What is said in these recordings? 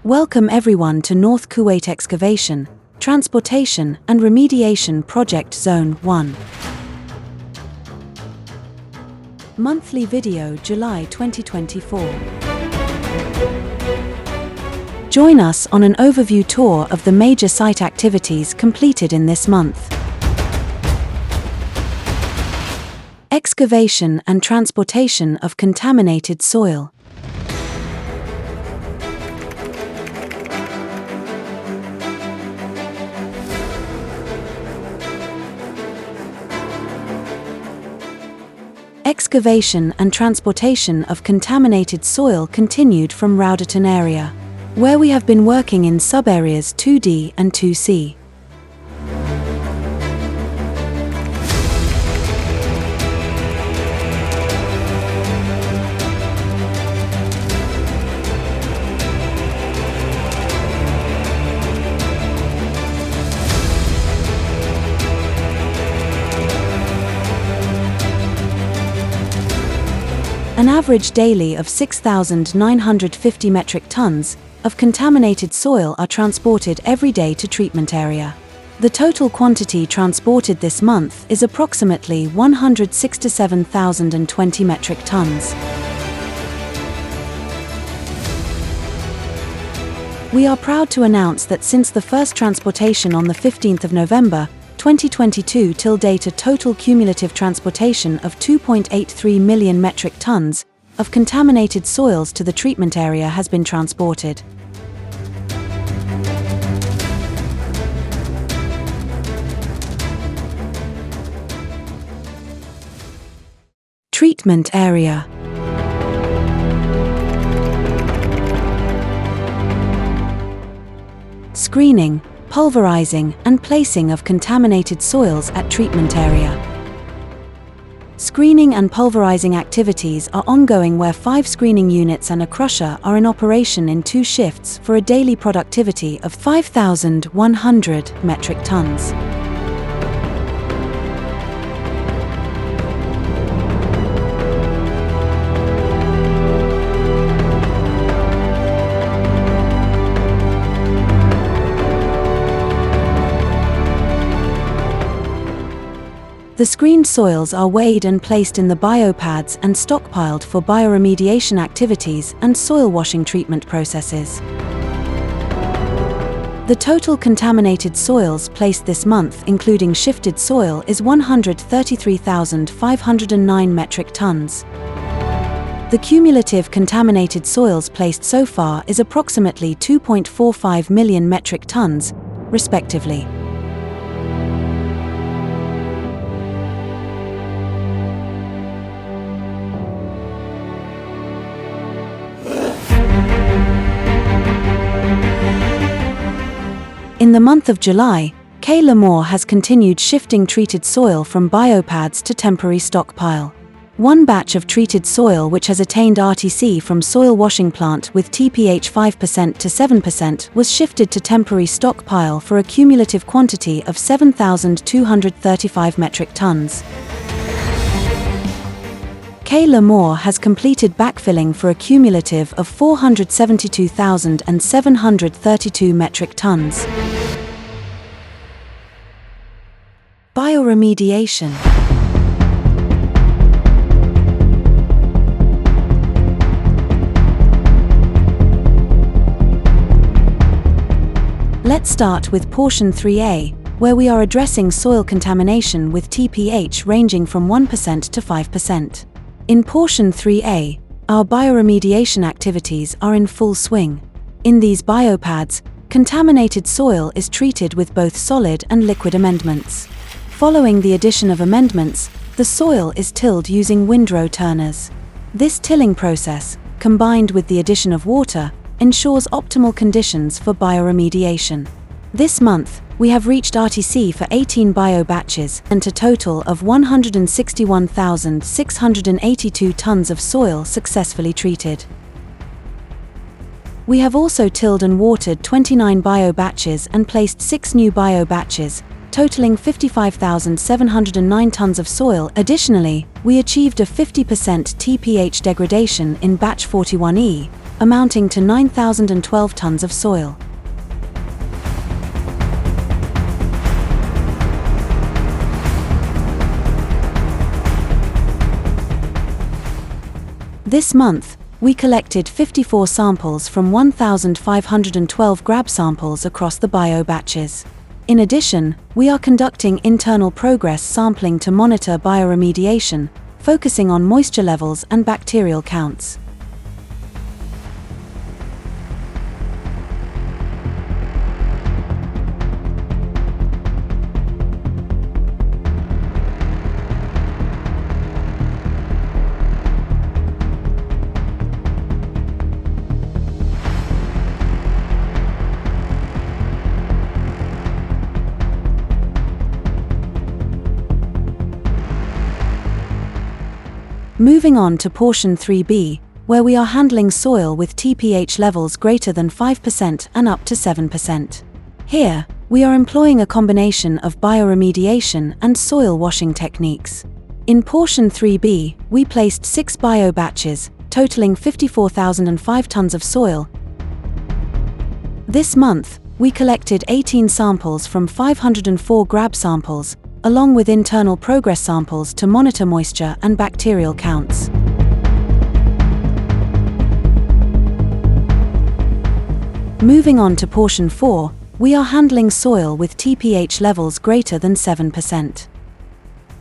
Welcome everyone to North Kuwait Excavation, Transportation and Remediation Project Zone 1. Monthly video July 2024. Join us on an overview tour of the major site activities completed in this month. Excavation and transportation of contaminated soil. Excavation and transportation of contaminated soil continued from Rowderton area, where we have been working in sub-areas 2D and 2C. An average daily of 6,950 metric tons of contaminated soil are transported every day to treatment area. The total quantity transported this month is approximately 167,020 metric tons. We are proud to announce that since the first transportation on the 15th of November, 2022 till date, a total cumulative transportation of 2.83 million metric tons of contaminated soils to the treatment area has been transported. Treatment area. Screening, pulverizing and placing of contaminated soils at treatment area. Screening and pulverizing activities are ongoing, where 5 screening units and a crusher are in operation in 2 shifts for a daily productivity of 5,100 metric tons. The screened soils are weighed and placed in the biopads and stockpiled for bioremediation activities and soil washing treatment processes. The total contaminated soils placed this month, including shifted soil, is 133,509 metric tons. The cumulative contaminated soils placed so far is approximately 2.45 million metric tons, respectively. In the month of July, Lamor has continued shifting treated soil from biopads to temporary stockpile. One batch of treated soil which has attained RTC from soil washing plant with TPH 5% to 7% was shifted to temporary stockpile for a cumulative quantity of 7,235 metric tons. Lamor has completed backfilling for a cumulative of 472,732 metric tons. Bioremediation. Let's start with portion 3A, where we are addressing soil contamination with TPH ranging from 1% to 5%. In portion 3A, our bioremediation activities are in full swing. In these biopads, contaminated soil is treated with both solid and liquid amendments. Following the addition of amendments, the soil is tilled using windrow turners. This tilling process, combined with the addition of water, ensures optimal conditions for bioremediation. This month, we have reached RTC for 18 bio batches and a total of 161,682 tons of soil successfully treated. We have also tilled and watered 29 bio batches and placed 6 new bio batches, totaling 55,709 tons of soil. Additionally, we achieved a 50% TPH degradation in batch 41E, amounting to 9,012 tons of soil. This month, we collected 54 samples from 1,512 grab samples across the bio batches. In addition, we are conducting internal progress sampling to monitor bioremediation, focusing on moisture levels and bacterial counts. Moving on to portion 3B, where we are handling soil with TPH levels greater than 5% and up to 7%. Here, we are employing a combination of bioremediation and soil washing techniques. In portion 3B, we placed 6 bio batches, totaling 54,005 tons of soil. This month, we collected 18 samples from 504 grab samples, along with internal progress samples to monitor moisture and bacterial counts. Moving on to portion 4, we are handling soil with TPH levels greater than 7%.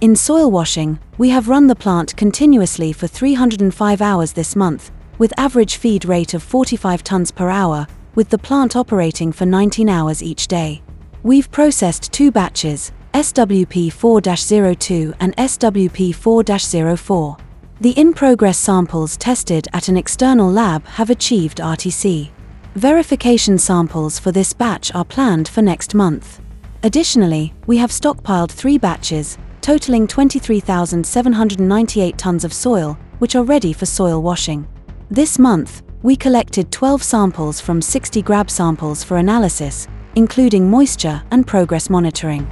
In soil washing, we have run the plant continuously for 305 hours this month, with average feed rate of 45 tons per hour, with the plant operating for 19 hours each day. We've processed 2 batches, SWP4-02 and SWP4-04. The in-progress samples tested at an external lab have achieved RTC. Verification samples for this batch are planned for next month. Additionally, we have stockpiled 3 batches, totaling 23,798 tons of soil, which are ready for soil washing. This month, we collected 12 samples from 60 grab samples for analysis, including moisture and progress monitoring.